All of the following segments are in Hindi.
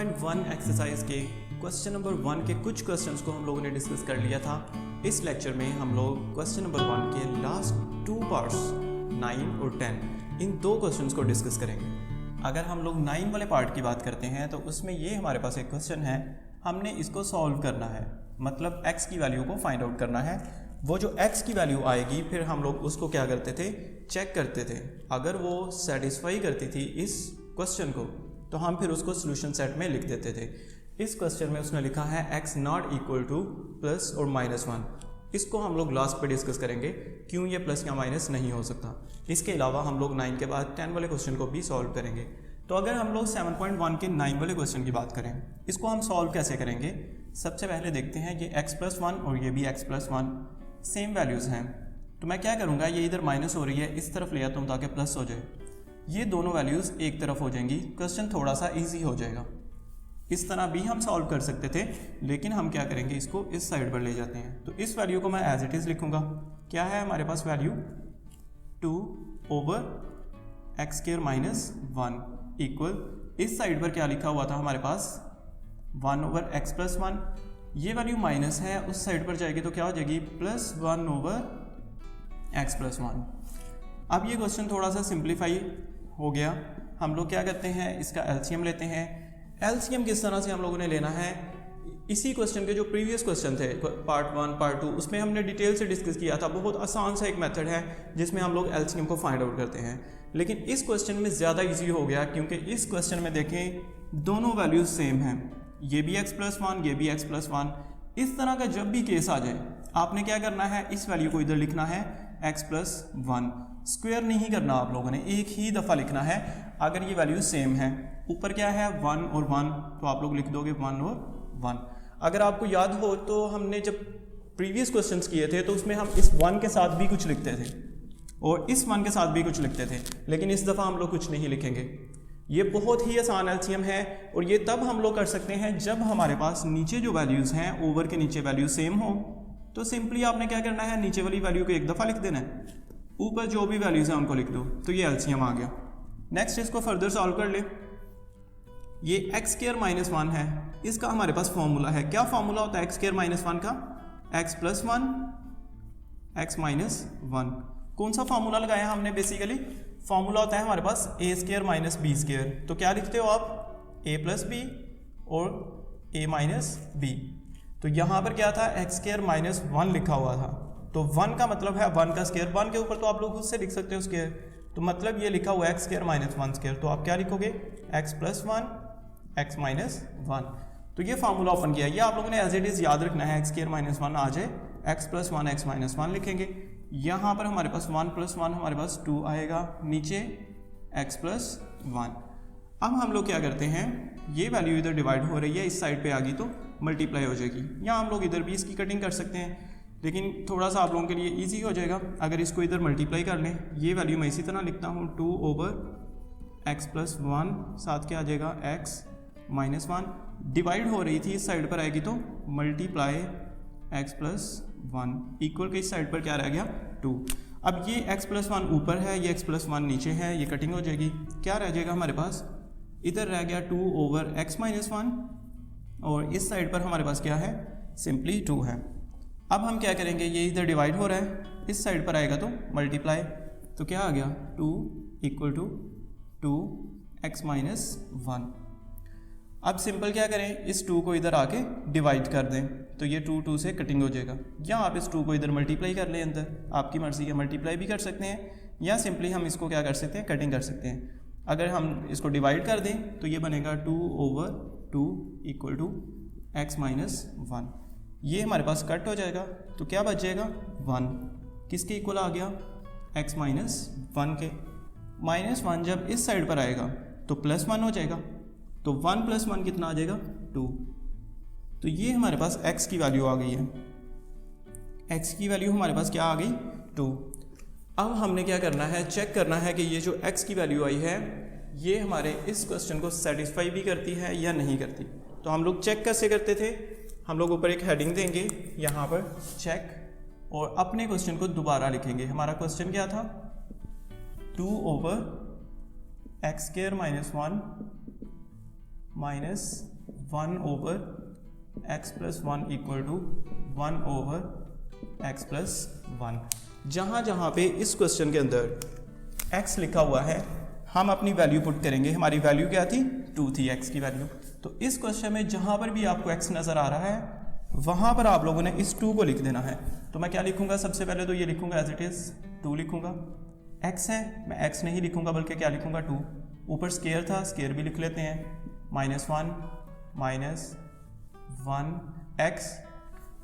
7.1 एक्सरसाइज के क्वेश्चन नंबर 1 के कुछ क्वेश्चंस को हम लोगों ने डिस्कस कर लिया था। इस लेक्चर में हम लोग क्वेश्चन नंबर 1 के लास्ट 2 पार्ट्स 9 और 10 इन 2 क्वेश्चंस को डिस्कस करेंगे। अगर हम लोग 9 वाले पार्ट की बात करते हैं तो उसमें ये हमारे पास एक क्वेश्चन है, हमने इसको सॉल्व करना है, मतलब x की वैल्यू को फाइंड आउट करना है। वो जो x की वैल्यू आएगी फिर हम लोग उसको क्या करते थे, चेक करते थे। अगर वो सेटिस्फाई करती थी इस क्वेश्चन को तो हम फिर उसको सोल्यूशन सेट में लिख देते थे। इस क्वेश्चन में उसने लिखा है x not equal two plus और -1। इसको हम लोग लास्ट पे डिस्कस करेंगे क्यों ये प्लस या माइनस नहीं हो सकता। इसके अलावा हम लोग 9 के बाद 10 वाले क्वेश्चन को भी सॉल्व करेंगे। तो अगर हम लोग 7.1 के 9 वाले क्वेश्चन की बात करें, इसको हम सॉल्व कैसे करेंगे। सबसे पहले देखते हैं ये x+1 और ये भी x+1 सेम वैल्यूज़ हैं, तो मैं क्या करूँगा, ये इधर माइनस हो रही है, इस तरफ ले आता हूँ ताकि प्लस हो जाए। ये दोनों वैल्यूज़ एक तरफ हो जाएंगी, क्वेश्चन थोड़ा सा इजी हो जाएगा। इस तरह भी हम सॉल्व कर सकते थे, लेकिन हम क्या करेंगे, इसको इस साइड पर ले जाते हैं। तो इस वैल्यू को मैं एज इट इज़ लिखूँगा। क्या है हमारे पास वैल्यू 2/x² - 1 इक्वल, इस साइड पर क्या लिखा हुआ था हमारे पास 1/x+1। ये वैल्यू माइनस है, उस साइड पर जाएगी तो क्या हो जाएगी +1/x+1। अब ये क्वेश्चन थोड़ा सा सिंप्लीफाई हो गया। हम लोग क्या करते हैं, इसका एलसीएम लेते हैं। एलसीएम किस तरह से हम लोगों ने लेना है, इसी क्वेश्चन के जो प्रीवियस क्वेश्चन थे पार्ट 1 पार्ट 2 उसमें हमने डिटेल से डिस्कस किया था। बहुत आसान सा एक मेथड है जिसमें हम लोग एलसीएम को फाइंड आउट करते हैं, लेकिन इस क्वेश्चन में ज़्यादा इजी हो गया क्योंकि इस क्वेश्चन में देखें दोनों वैल्यूज सेम हैं, ये भी x+1 ये भी x+1। इस तरह का जब भी केस आ जाए आपने क्या करना है, इस वैल्यू को इधर लिखना है x+1, स्क्वायर नहीं करना आप लोगों ने, एक ही दफ़ा लिखना है। अगर ये वैल्यू सेम है, ऊपर क्या है 1 और 1, तो आप लोग लिख दोगे 1 और 1। अगर आपको याद हो तो हमने जब प्रीवियस क्वेश्चंस किए थे तो उसमें हम इस 1 के साथ भी कुछ लिखते थे और इस 1 के साथ भी कुछ लिखते थे, लेकिन इस दफ़ा हम लोग कुछ नहीं लिखेंगे। ये बहुत ही आसान एलसीएम है और ये तब हम लोग कर सकते हैं जब हमारे पास नीचे जो वैल्यूज़ हैं, ओवर के नीचे वैल्यू सेम हो। तो सिंपली आपने क्या करना है, नीचे वाली वैल्यू को एक दफ़ा लिख देना है, ऊपर जो भी वैल्यूज़ हैं उनको लिख दो, तो ये एलसीएम आ गया। नेक्स्ट इसको फर्दर सॉल्व कर ले। ये x² - 1 है, इसका हमारे पास फॉर्मूला है। क्या फॉर्मूला होता है x² - 1 का, x+1 x - 1। कौन सा फॉर्मूला लगाया हमने, बेसिकली फॉर्मूला होता है हमारे पास a² - b²। तो क्या लिखते हो आप, a + b और a - b। तो यहाँ पर क्या था, x² - 1 लिखा हुआ था, तो 1 का मतलब है 1 का स्क्वायर। 1 के ऊपर तो आप लोग खुद से लिख सकते हो स्क्वायर, तो मतलब ये लिखा हुआ है x² - 1²। तो आप क्या लिखोगे, x+1 x - 1। तो ये फार्मूला ओपन किया, ये आप लोगों ने एज इट इज़ याद रखना है। x² - 1 आ जाए, x+1 x - 1 लिखेंगे। यहाँ पर हमारे पास 1 + 1 हमारे पास 2 आएगा, नीचे x+1। अब हम लोग क्या करते हैं, ये वैल्यू इधर डिवाइड हो रही है, इस साइड पे आ गई तो मल्टीप्लाई हो जाएगी। या हम लोग इधर भी इसकी कटिंग कर सकते हैं, लेकिन थोड़ा सा आप लोगों के लिए ईजी हो जाएगा अगर इसको इधर मल्टीप्लाई कर लें। ये वैल्यू मैं इसी तरह लिखता हूँ 2/x+1, साथ क्या आ जाएगा x - 1। डिवाइड हो रही थी, इस साइड पर आएगी तो मल्टीप्लाई x+1 इक्वल के इस साइड पर क्या रह गया 2। अब ये x+1 ऊपर है, ये x+1 नीचे है, ये कटिंग हो जाएगी। क्या रह जाएगा हमारे पास, इधर रह गया 2/x - 1 और इस साइड पर हमारे पास क्या है, सिंपली 2 है। अब हम क्या करेंगे, ये इधर डिवाइड हो रहा है, इस साइड पर आएगा तो मल्टीप्लाई, तो क्या आ गया 2 = 2x - 1। अब सिंपल क्या करें, इस 2 को इधर आके डिवाइड कर दें, तो ये 2 से कटिंग हो जाएगा। या आप इस 2 को इधर मल्टीप्लाई कर लें, अंदर आपकी मर्ज़ी है, मल्टीप्लाई भी कर सकते हैं, या सिंपली हम इसको क्या कर सकते हैं, कटिंग कर सकते हैं। अगर हम इसको डिवाइड कर दें तो ये बनेगा 2/2 = x - 1। ये हमारे पास कट हो जाएगा, तो क्या बच जाएगा 1, किसके इक्वल आ गया, x - 1 के। -1 जब इस साइड पर आएगा तो +1 हो जाएगा, तो 1 + 1 कितना आ जाएगा 2। तो ये हमारे पास x की वैल्यू आ गई है, x की वैल्यू हमारे पास क्या आ गई 2। अब हमने क्या करना है, चेक करना है कि ये जो x की वैल्यू आई है ये हमारे इस क्वेश्चन को सेटिस्फाई भी करती है या नहीं करती। तो हम लोग चेक कैसे करते थे, हम लोग ऊपर एक हेडिंग देंगे यहाँ पर चेक, और अपने क्वेश्चन को दोबारा लिखेंगे। हमारा क्वेश्चन क्या था, 2/x² - 1 minus 1/x+1 equal to 1/x+1। जहाँ पे इस क्वेश्चन के अंदर x लिखा हुआ है हम अपनी वैल्यू पुट करेंगे। हमारी वैल्यू क्या थी? 2 थी x की वैल्यू। तो इस क्वेश्चन में जहाँ पर भी आपको x नज़र आ रहा है वहाँ पर आप लोगों ने इस 2 को लिख देना है। तो मैं क्या लिखूंगा? सबसे पहले तो ये लिखूंगा एज इट इज़ 2 लिखूंगा। x है, मैं x नहीं लिखूंगा बल्कि क्या लिखूंगा? 2। ऊपर स्केयर था, स्केयर भी लिख लेते हैं। -1 -1x,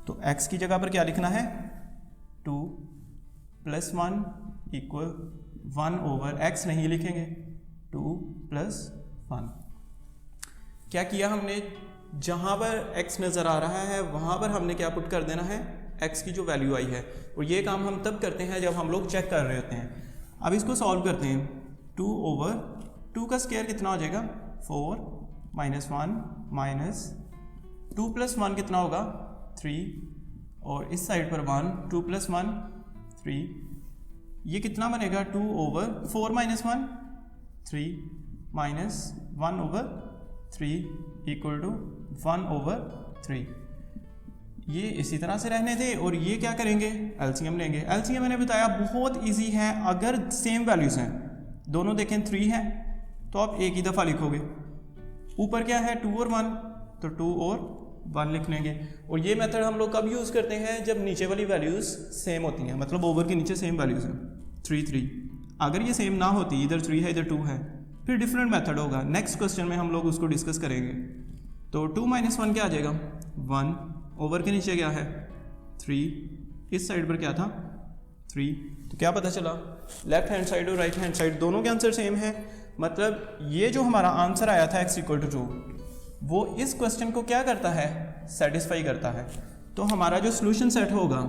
तो x की जगह पर क्या लिखना है? 2 + 1 इक्वल 1/x नहीं लिखेंगे, 2 + 1। क्या किया हमने? जहाँ पर x नज़र आ रहा है वहाँ पर हमने क्या पुट कर देना है? x की जो वैल्यू आई है। और ये काम हम तब करते हैं जब हम लोग चेक कर रहे होते हैं। अब इसको सॉल्व करते हैं। 2/2 का स्केयर कितना हो जाएगा? 4 -1 -2 + 1 कितना होगा? 3। और इस साइड पर 1, 2 + 1 3। ये कितना बनेगा? 2/4 -1 3 -1/3 इक्वल टू 1/3। ये इसी तरह से रहने थे। और ये क्या करेंगे? एलसीएम लेंगे। एलसीएम मैंने बताया बहुत इजी है। अगर सेम वैल्यूज़ हैं, दोनों देखें 3 है, तो आप एक ही दफ़ा लिखोगे। ऊपर क्या है? 2 और 1, तो 2 और 1 लिख लेंगे। और ये मेथड हम लोग कब यूज़ करते हैं? जब नीचे वाली वैल्यूज़ सेम होती हैं, मतलब ओवर के नीचे सेम वैल्यूज़ हैं। 3 3। अगर ये सेम ना होती, इधर 3 है इधर 2 है, फिर डिफरेंट मेथड होगा। नेक्स्ट क्वेश्चन में हम लोग उसको डिस्कस करेंगे। तो 2 - 1 क्या आ जाएगा? 1। ओवर के नीचे क्या है? 3। इस साइड पर क्या था? 3। तो क्या पता चला? लेफ्ट हैंड साइड और राइट हैंड साइड दोनों के आंसर सेम है। मतलब ये जो हमारा आंसर आया था x = 2, वो इस क्वेश्चन को क्या करता है? सेटिस्फाई करता है। तो हमारा जो सोल्यूशन सेट होगा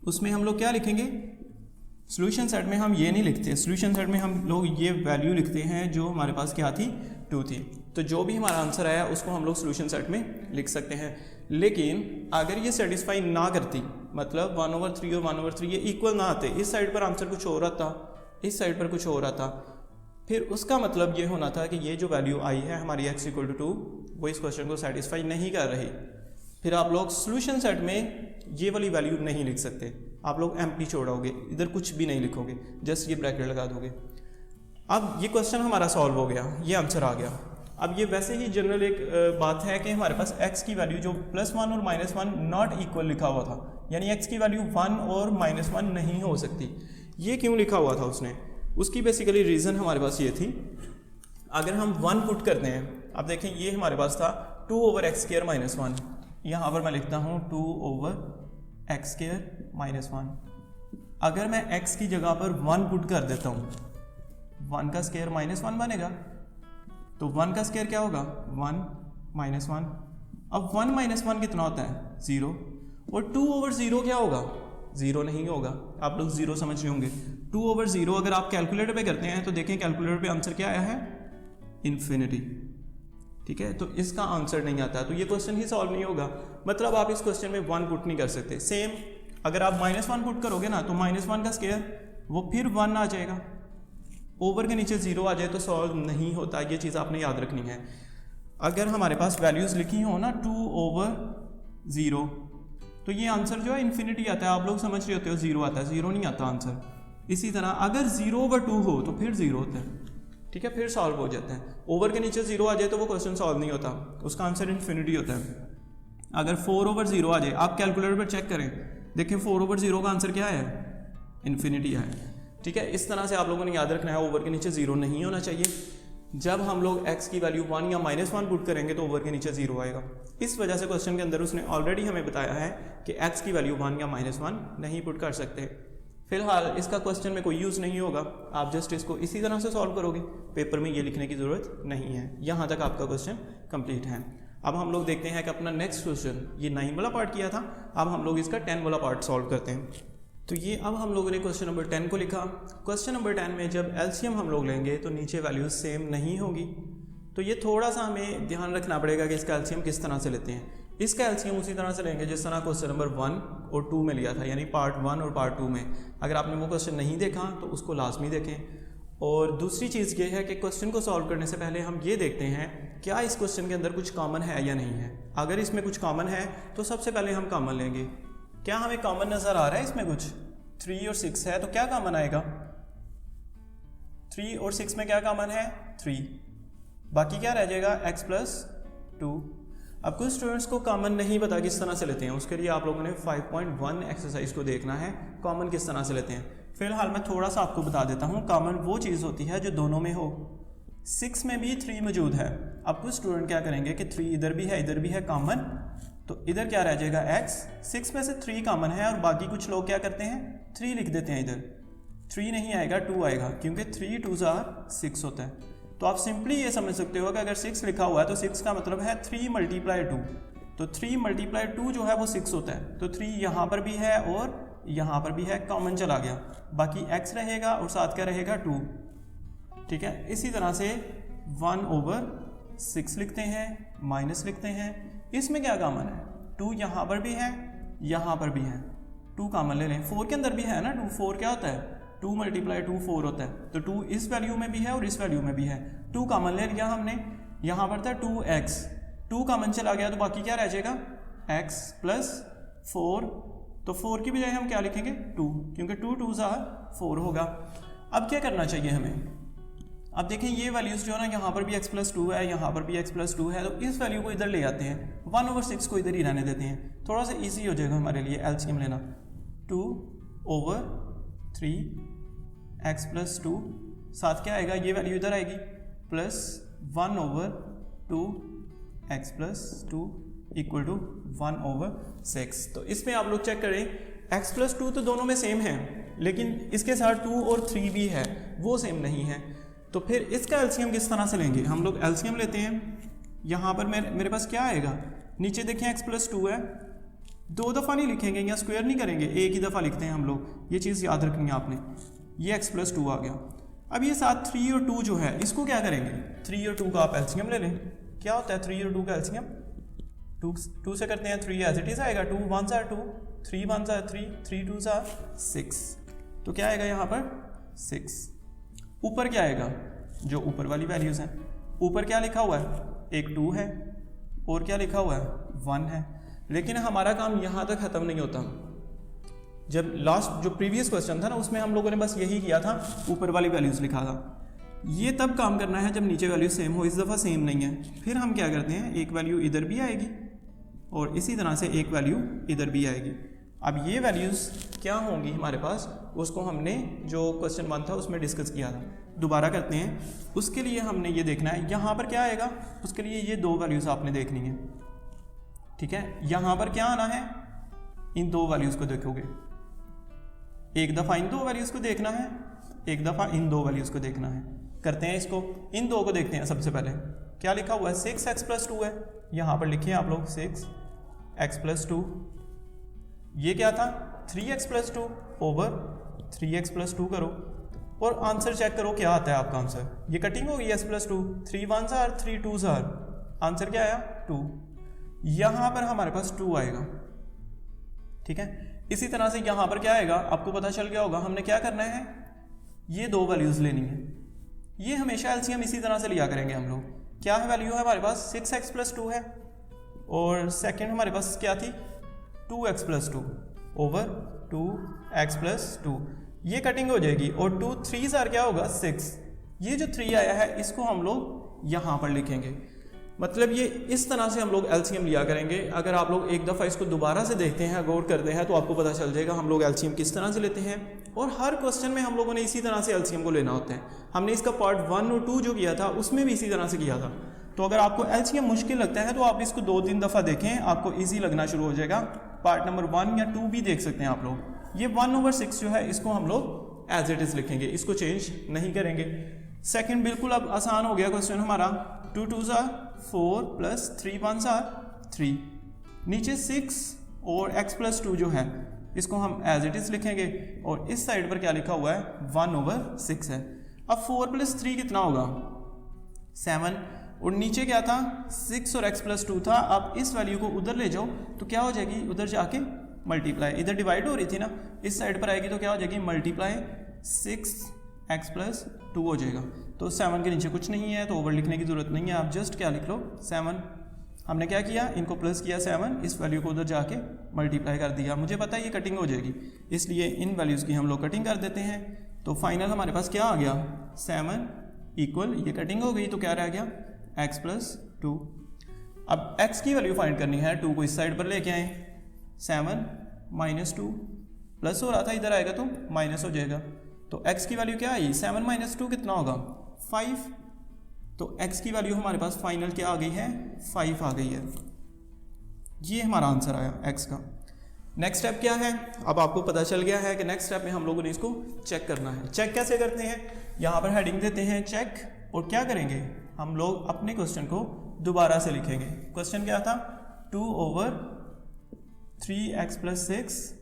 उसमें हम लोग क्या लिखेंगे? सोल्यूशन सेट में हम ये नहीं लिखते। सोल्यूशन सेट में हम लोग ये वैल्यू लिखते हैं जो हमारे पास क्या थी? 2 थी। तो जो भी हमारा आंसर आया उसको हम लोग सोल्यूशन सेट में लिख सकते हैं। लेकिन अगर ये सेटिस्फाई ना करती, मतलब 1/3 और 1/3 ये इक्वल ना आते, इस साइड पर आंसर कुछ और आता, इस साइड पर कुछ और आता, फिर उसका मतलब ये होना था कि ये जो वैल्यू आई है हमारी x = 2 वो इस क्वेश्चन को सेटिस्फाई नहीं कर रही। फिर आप लोग सोल्यूशन सेट में ये वाली वैल्यू नहीं लिख सकते। आप लोग एम्प्टी छोड़ोगे, इधर कुछ भी नहीं लिखोगे, जस्ट ये ब्रैकेट लगा दोगे। अब ये क्वेश्चन हमारा सॉल्व हो गया, ये आंसर आ गया। अब ये वैसे ही जनरल एक बात है कि हमारे पास x की वैल्यू जो +1 और -1 नॉट इक्वल लिखा हुआ था, यानी x की वैल्यू 1 और -1 नहीं हो सकती। ये क्यों लिखा हुआ था उसने? उसकी बेसिकली रीज़न हमारे पास ये थी, अगर हम 1 पुट करते हैं, अब देखें ये हमारे पास था 2/x² - 1, यहाँ पर मैं लिखता हूँ 2/x² - 1। अगर मैं x की जगह पर 1 पुट कर देता हूँ, 1 का स्क्वायर -1 बनेगा, तो 1 का स्क्वायर क्या होगा? 1 -1। अब 1 - 1 कितना होता है? 0। और 2/0 क्या होगा? 0 नहीं होगा। आप लोग 0 समझ रहे होंगे। 2/0 अगर आप कैलकुलेटर पे करते हैं तो देखें कैलकुलेटर पे आंसर क्या आया है? इन्फिनिटी। ठीक है, तो इसका आंसर नहीं आता, तो ये क्वेश्चन ही सॉल्व नहीं होगा। मतलब आप इस क्वेश्चन में 1 पुट नहीं कर सकते। सेम अगर आप -1 पुट करोगे ना, तो -1 का स्क्वायर वो फिर 1 आ जाएगा, ओवर के नीचे 0 आ जाए तो सॉल्व नहीं होता। ये चीज़ आपने याद रखनी है। अगर हमारे पास वैल्यूज़ लिखी हो ना 2/0, तो ये आंसर जो है इन्फिनिटी आता है। आप लोग समझ रहे होते हो 0 आता है, 0 नहीं आता आंसर। इसी तरह अगर 0/2 हो तो फिर 0 होता है। ठीक है, फिर सॉल्व हो जाता है। ओवर के नीचे 0 आ जाए तो वो क्वेश्चन सॉल्व नहीं होता, उसका आंसर इन्फिनिटी होता है। अगर 4/0 आ जाए, आप कैलकुलेटर पर चेक करें, देखें 4/0 का आंसर क्या है? इन्फिनिटी है। ठीक है, इस तरह से आप लोगों ने याद रखना है, ओवर के नीचे 0 नहीं होना चाहिए। जब हम लोग x की वैल्यू 1 या -1 पुट करेंगे तो ओवर के नीचे 0 आएगा। इस वजह से क्वेश्चन के अंदर उसने ऑलरेडी हमें बताया है कि x की वैल्यू 1 या -1 नहीं पुट कर सकते। फिलहाल इसका क्वेश्चन में कोई यूज़ नहीं होगा, आप जस्ट इसको इसी तरह से सॉल्व करोगे, पेपर में ये लिखने की ज़रूरत नहीं है। यहाँ तक आपका क्वेश्चन कंप्लीट है। अब हम लोग देखते हैं कि अपना नेक्स्ट क्वेश्चन, ये 9 वाला पार्ट किया था, अब हम लोग इसका 10 वाला पार्ट सॉल्व करते हैं। तो ये अब हम लोगों ने क्वेश्चन नंबर 10 को लिखा। क्वेश्चन नंबर 10 में जब एलसीएम हम लोग लेंगे तो नीचे वैल्यूज सेम नहीं होगी, तो ये थोड़ा सा हमें ध्यान रखना पड़ेगा कि इसका एलसीएम किस तरह से लेते हैं। इसका एलसीएम उसी तरह से लेंगे जिस तरह क्वेश्चन नंबर 1 और 2 में लिया था, यानी पार्ट 1 और पार्ट 2 में। अगर आपने वो क्वेश्चन नहीं देखा तो उसको लाजमी देखें। और दूसरी चीज़ ये है कि क्वेश्चन को सॉल्व करने से पहले हम ये देखते हैं क्या इस क्वेश्चन के अंदर कुछ कॉमन है या नहीं है। अगर इसमें कुछ कॉमन है तो सबसे पहले हम कॉमन लेंगे। क्या हमें कॉमन नज़र आ रहा है इसमें कुछ? 3 और 6 है तो क्या कॉमन आएगा? 3 और 6 में क्या कॉमन है? 3। बाकी क्या रह जाएगा? x + 2। अब कुछ स्टूडेंट्स को कॉमन नहीं पता किस तरह से लेते हैं, उसके लिए आप लोगों ने 5.1 एक्सरसाइज को देखना है कॉमन किस तरह से लेते हैं। फिलहाल मैं थोड़ा सा आपको बता देता हूँ। कॉमन वो चीज़ होती है जो दोनों में हो। 6 में भी 3 मौजूद है। अब कुछ स्टूडेंट क्या करेंगे कि 3 इधर भी है कॉमन, तो इधर क्या रह जाएगा x। 6 में से 3 कॉमन है और बाकी कुछ लोग क्या करते हैं 3 लिख देते हैं। इधर 3 नहीं आएगा 2 आएगा, क्योंकि 3 2 6 होता है। तो आप सिंपली ये समझ सकते हो कि अगर 6 लिखा हुआ है तो 6 का मतलब है 3 × 2। तो 3 × 2 जो है वो 6 होता है। तो 3 यहाँ पर भी है और यहाँ पर भी है, कॉमन चला गया। बाकी x रहेगा और साथ क्या रहेगा 2। ठीक है, इसी तरह से 1/6 लिखते हैं, माइनस लिखते हैं। इसमें क्या कॉमन है? 2 यहाँ पर भी है, यहाँ पर भी है। 2 कॉमन ले लें। 4 के अंदर भी है ना 2। 4 क्या होता है? 2 × 2 4 होता है। तो 2 इस वैल्यू में भी है और इस वैल्यू में भी है। 2 कॉमन ले लिया हमने। यहाँ पर था 2x, 2 कॉमन चला गया तो बाकी क्या रह जाएगा? x + 4। तो 4 की बजाय हम क्या लिखेंगे? 2, क्योंकि 2 2 4 होगा। अब क्या करना चाहिए हमें? अब देखें ये वैल्यूज जो है ना, यहाँ पर भी x + 2 है, यहाँ पर भी x + 2 है, तो इस वैल्यू को इधर ले आते हैं। 1/6 को इधर ही रहने देते हैं, थोड़ा सा ईजी हो जाएगा हमारे लिए एलसीएम लेना। 2/3 x + 2, साथ क्या आएगा? ये वैल्यू इधर आएगी, प्लस 1/2 x + 2 = 1/6। तो इसमें आप लोग चेक करें, x + 2 तो दोनों में सेम है, लेकिन इसके साथ 2 और 3 भी है, वो सेम नहीं है। तो फिर इसका एलसीएम किस तरह से लेंगे? हम लोग एलसीएम लेते हैं। यहाँ पर मेरे पास क्या आएगा? नीचे देखें x + 2 है, 2 दफ़ा नहीं लिखेंगे या स्क्वायर नहीं करेंगे, एक ही दफ़ा लिखते हैं हम लोग। ये चीज़ याद रखनी है आपने। ये x + 2 आ गया। अब ये साथ 3 और 2 जो है, इसको क्या करेंगे? 3 और 2 का आप एलसीएम ले लें। क्या होता है 3 और 2 का एलसीएम? 2 से करते हैं 3 एज इट इज आएगा। 2 1 2, 3 1 3, 3 2 6। तो क्या आएगा यहाँ पर? 6। ऊपर क्या आएगा? जो ऊपर वाली वैल्यूज हैं। ऊपर क्या लिखा हुआ है? एक 2 है और क्या लिखा हुआ है? 1 है। लेकिन हमारा काम यहाँ तक ख़त्म नहीं होता। जब लास्ट जो प्रीवियस क्वेश्चन था ना, उसमें हम लोगों ने बस यही किया था, ऊपर वाली वैल्यूज लिखा था। ये तब काम करना है जब नीचे वैल्यू सेम हो। इस दफ़ा सेम नहीं है। फिर हम क्या करते हैं, एक वैल्यू इधर भी आएगी और इसी तरह से एक वैल्यू इधर भी आएगी। अब ये वैल्यूज़ क्या होंगी हमारे पास, उसको हमने जो क्वेश्चन 1 था उसमें डिस्कस किया था। दोबारा करते हैं। उसके लिए हमने ये देखना है यहाँ पर क्या आएगा, उसके लिए ये 2 वैल्यूज़ आपने देखनी है। ठीक है, यहाँ पर क्या आना है? इन 2 वैल्यूज़ को देखोगे। एक दफ़ा इन 2 वैल्यूज़ को देखना है, एक दफ़ा इन 2 वैल्यूज़ को देखना है। करते हैं इसको। इन 2 को देखते हैं। सबसे पहले क्या लिखा हुआ है? 6x + 2 है। यहाँ पर लिखिए आप लोग 6x + 2। ये क्या था? 3x + 2 / 3x + 2 करो और आंसर चेक करो क्या आता है आपका आंसर। ये कटिंग होगी x + 2, 3 1 3 2 आंसर क्या आया? 2। यहाँ पर हमारे पास 2 आएगा। ठीक है, इसी तरह से यहाँ पर क्या आएगा? आपको पता चल गया होगा हमने क्या करना है, ये 2 वैल्यूज़ लेनी है। ये हमेशा एलसीएम इसी तरह से लिया करेंगे हम लोग। क्या है वैल्यू है हमारे पास? 6x + 2 है और सेकंड हमारे पास क्या थी? 2x + 2 / 2x + 2। ये कटिंग हो जाएगी और 2 3 क्या होगा? 6। ये जो 3 आया है इसको हम लोग यहाँ पर लिखेंगे। मतलब ये इस तरह से हम लोग एलसीएम लिया करेंगे। अगर आप लोग एक दफ़ा इसको दोबारा से देखते हैं, गौर करते हैं, तो आपको पता चल जाएगा हम लोग एलसीएम किस तरह से लेते हैं। और हर क्वेश्चन में हम लोगों ने इसी तरह से एलसीएम को लेना होता है। हमने इसका पार्ट 1 और 2 जो किया था उसमें भी इसी तरह से किया था। तो अगर आपको एलसीएम मुश्किल लगता है तो आप इसको 2-3 दफ़ा देखें, आपको ईजी लगना शुरू हो जाएगा। पार्ट नंबर 1 या 2 भी देख सकते हैं आप लोग। ये 1/6 जो है इसको हम लोग एज इट इज़ लिखेंगे, इसको चेंज नहीं करेंगे। सेकंड बिल्कुल अब आसान हो गया क्वेश्चन हमारा। 2 2 4 + 3 1 3। नीचे 6 और x + 2 जो है इसको हम एज इट इज़ लिखेंगे और इस साइड पर क्या लिखा हुआ है? 1/6 है। अब 4 + 3 कितना होगा? 7। और नीचे क्या था? 6 और x + 2 था। अब इस वैल्यू को उधर ले जाओ तो क्या हो जाएगी? उधर जाके मल्टीप्लाई, इधर डिवाइड हो रही थी ना, इस साइड पर आएगी तो क्या हो जाएगी? मल्टीप्लाई 6 एक्स प्लस 2 हो जाएगा। तो 7 के नीचे कुछ नहीं है तो ओवर लिखने की ज़रूरत नहीं है, आप जस्ट क्या लिख लो 7। हमने क्या किया, इनको प्लस किया 7, इस वैल्यू को उधर जाके मल्टीप्लाई कर दिया। मुझे पता है ये कटिंग हो जाएगी, इसलिए इन वैल्यूज़ की हम लोग कटिंग कर देते हैं। तो फाइनल हमारे पास क्या आ गया 7 इक्वल, ये कटिंग हो गई तो क्या रह गया एक्स प्लस 2। अब x की वैल्यू फाइंड करनी है, 2 को इस साइड पर लेके आए, 7 माइनस 2 प्लस हो रहा था, इधर आएगा तो माइनस हो जाएगा। तो x की वैल्यू क्या आई, 7 माइनस 2 कितना होगा 5। तो x की वैल्यू हमारे पास फाइनल क्या आ गई है 5 आ गई है। ये हमारा आंसर आया x का। नेक्स्ट स्टेप क्या है, अब आपको पता चल गया है कि नेक्स्ट स्टेप में हम लोगों ने इसको चेक करना है। चेक कैसे करते हैं, यहाँ पर हेडिंग देते हैं चेक, और क्या करेंगे हम लोग अपने क्वेश्चन को दोबारा से लिखेंगे। क्वेश्चन क्या था, 2/3x + 6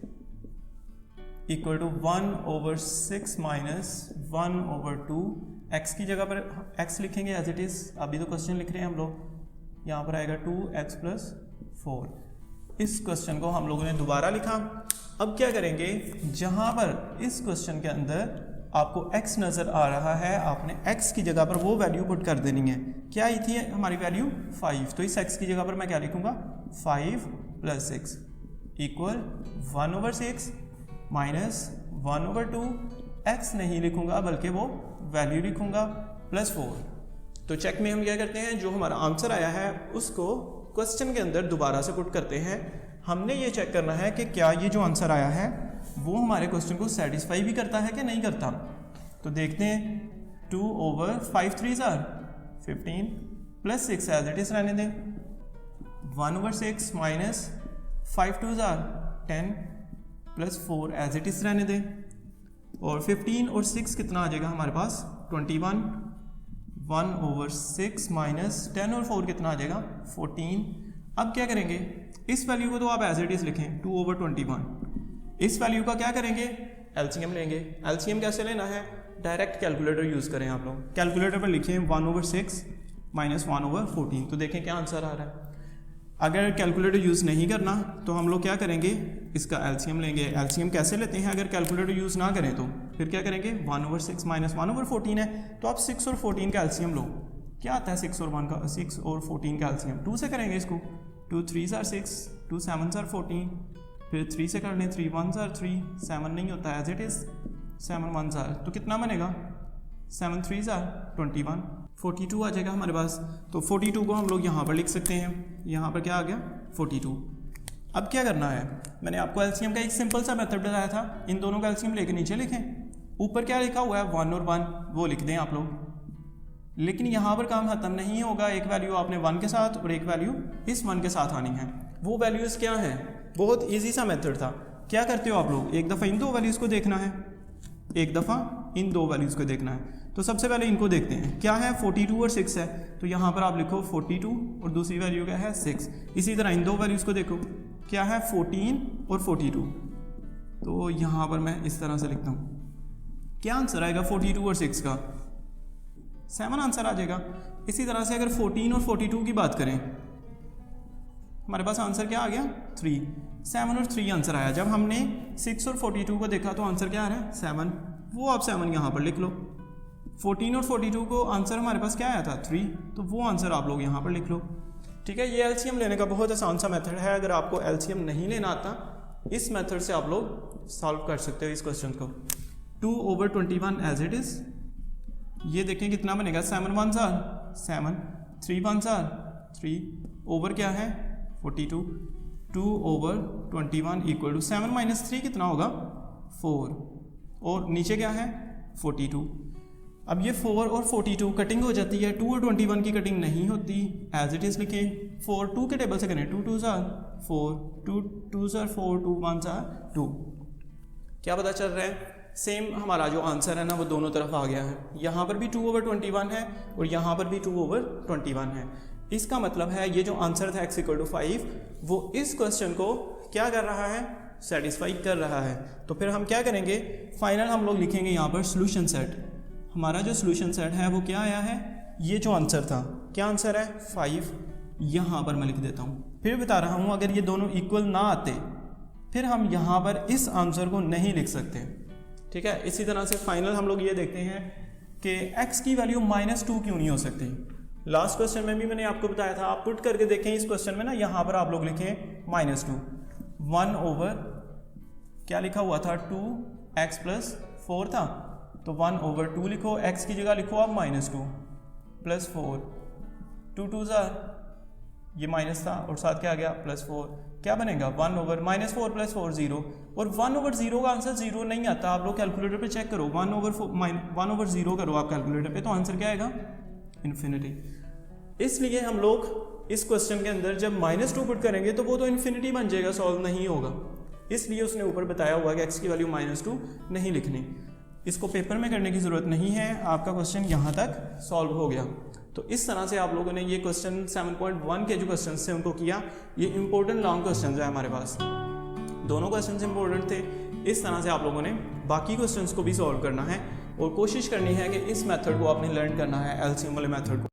= 1/6 - 1/2। x की जगह पर x लिखेंगे एज इट इज़, अभी तो क्वेश्चन लिख रहे हैं हम लोग, यहाँ पर आएगा 2x + 4। इस क्वेश्चन को हम लोगों ने दोबारा लिखा। अब क्या करेंगे, जहाँ पर इस क्वेश्चन के अंदर आपको x नज़र आ रहा है, आपने x की जगह पर वो वैल्यू पुट कर देनी है। क्या आई थी हमारी वैल्यू 5, तो इस x की जगह पर मैं क्या लिखूँगा 5 + 6 = 1/6 - 1/2। x नहीं लिखूँगा बल्कि वो वैल्यू लिखूँगा +4। तो चेक में हम क्या करते हैं, जो हमारा आंसर आया है उसको क्वेश्चन के अंदर दोबारा से पुट करते हैं। हमने ये चेक करना है कि क्या ये जो आंसर आया है वो हमारे क्वेश्चन को सेटिस्फाई भी करता है कि नहीं करता। तो देखते हैं, 2/5 3s are 15 + 6 as it is रहने दें, 1/6 - 5 2s are 10 + 4 as it is रहने दें, और 15 और 6 कितना आ जाएगा हमारे पास 21। 1/6 - 10 और 4 कितना आ जाएगा 14। अब क्या करेंगे, इस वैल्यू को तो आप एज इट इज़ लिखें 2/21। इस वैल्यू का क्या करेंगे, एलसीएम लेंगे। एलसीएम कैसे लेना है, डायरेक्ट कैलकुलेटर यूज़ करें आप लोग। कैलकुलेटर पर लिखें 1/6 - 1/14, तो देखें क्या आंसर आ रहा है। अगर कैलकुलेटर यूज़ नहीं करना तो हम लोग क्या करेंगे, इसका एलसीएम लेंगे। एलसीएम कैसे लेते हैं, अगर कैलकुलेटर यूज़ ना करें तो फिर क्या करेंगे, 1/6 - 1/14 है तो आप 6 और 14 का एलसीएम लो। क्या आता है 6 और 14 का एलसीएम, 2 से करेंगे इसको, 2 3s are 6, 2 7s are 14, फिर 3 से कर लें, 3 1s are 3, 7 नहीं होता as it is, 7 1s are, तो कितना बनेगा 7 3s are 21, 42 आ जाएगा हमारे पास। तो 42 को हम लोग यहाँ पर लिख सकते हैं, यहाँ पर क्या आ गया 42। अब क्या करना है, मैंने आपको एलसीएम का एक सिंपल सा मेथड बताया था, इन दोनों का एलसीएम लेके नीचे लिखें। ऊपर क्या लिखा हुआ है 1 और 1, वो लिख दें आप लोग। लेकिन यहाँ पर काम खत्म नहीं होगा, एक वैल्यू आपने 1 के साथ और एक वैल्यू इस 1 के साथ आनी है। वो वैल्यूज़ क्या हैं, बहुत ईजी सा मेथड था। क्या करते हो आप लोग, एक दफ़ा इन दो वैल्यूज़ को देखना है, एक दफ़ा इन दो वैल्यूज़ को देखना है। तो सबसे पहले इनको देखते हैं, क्या है 42 और 6 है, तो यहाँ पर आप लिखो 42 और दूसरी वैल्यू क्या है 6। इसी तरह इन दो वैल्यूज़ को देखो, क्या है 14 और 42, तो यहाँ पर मैं इस तरह से लिखता हूँ। क्या आंसर आएगा 42 और 6 का 7 आंसर आ जाएगा। इसी तरह से अगर 14 और 42 की बात करें, हमारे पास आंसर क्या आ गया 3, 7 और 3 आंसर आया। जब हमने 6 और 42 को देखा तो आंसर क्या आ रहा है 7, वो आप 7 यहाँ पर लिख लो। 14 और 42 को आंसर हमारे पास क्या आया था 3, तो वो आंसर आप लोग यहाँ पर लिख लो। ठीक है, ये एलसीएम लेने का बहुत आसान सा मेथड है। अगर आपको एलसीएम नहीं लेना आता, इस मेथड से आप लोग सॉल्व कर सकते हो इस क्वेश्चन को। 2/21 एज इट इज़, ये देखें कितना बनेगा, 7 1s are 7, 3 1s are 3, over क्या है 42, 2/21 = 7 - 3 कितना होगा 4, और नीचे क्या है 42। अब ये 4 और 42 कटिंग हो जाती है, 2 और 21 की कटिंग नहीं होती, एज इट इज़ लिखें। 4 2 के टेबल से करें, 2 2s are 4, 2 2s are 4, 2 1s are 2। क्या पता चल रहा है, सेम हमारा जो आंसर है ना वो दोनों तरफ आ गया है। यहाँ पर भी 2/21 है और यहाँ पर भी 2/21 है। इसका मतलब है ये जो आंसर था x = 5, वो इस क्वेश्चन को क्या कर रहा है, सेटिस्फाई कर रहा है। तो फिर हम क्या करेंगे, फाइनल हम लोग लिखेंगे यहाँ पर सोल्यूशन सेट। हमारा जो सोल्यूशन सेट है वो क्या आया है, ये जो आंसर था, क्या आंसर है 5, यहाँ पर मैं लिख देता हूँ। फिर बता रहा हूँ, अगर ये दोनों इक्वल ना आते फिर हम यहाँ पर इस आंसर को नहीं लिख सकते। ठीक है। इसी तरह से फाइनल हम लोग ये देखते हैं कि x की वैल्यू -2 क्यों नहीं हो सकती। लास्ट क्वेश्चन में भी मैंने आपको बताया था, आप पुट करके देखें इस क्वेश्चन में ना, यहाँ पर आप लोग लिखें -2, 1 ओवर क्या लिखा हुआ था 2x + 4 था, तो 1 ओवर 2 लिखो, x की जगह लिखो आप -2 + 4, 2 2 ये माइनस था और साथ क्या आ गया +4, क्या बनेगा 1 ओवर -4 + 4 0, और 1 ओवर 0 का आंसर 0 नहीं आता। आप लोग कैलकुलेटर पे चेक करो, 1 ओवर 0 करो आप कैलकुलेटर पे, तो आंसर क्या आएगा इन्फिनिटी। इसलिए हम लोग इस क्वेश्चन के अंदर जब -2 पुट करेंगे तो वो तो इन्फिनिटी बन जाएगा, सॉल्व नहीं होगा। इसलिए उसने ऊपर बताया हुआ कि x की वैल्यू -2 नहीं लिखनी। इसको पेपर में करने की ज़रूरत नहीं है, आपका क्वेश्चन यहाँ तक सॉल्व हो गया। तो इस तरह से आप लोगों ने ये क्वेश्चन 7.1 के जो क्वेश्चन थे उनको किया। ये इंपॉर्टेंट लॉन्ग क्वेश्चन है हमारे पास, दोनों क्वेश्चन इंपॉर्टेंट थे। इस तरह से आप लोगों ने बाकी क्वेश्चंस को भी सॉल्व करना है और कोशिश करनी है कि इस मेथड को आपने लर्न करना है, एलसीएम वाले मेथड को।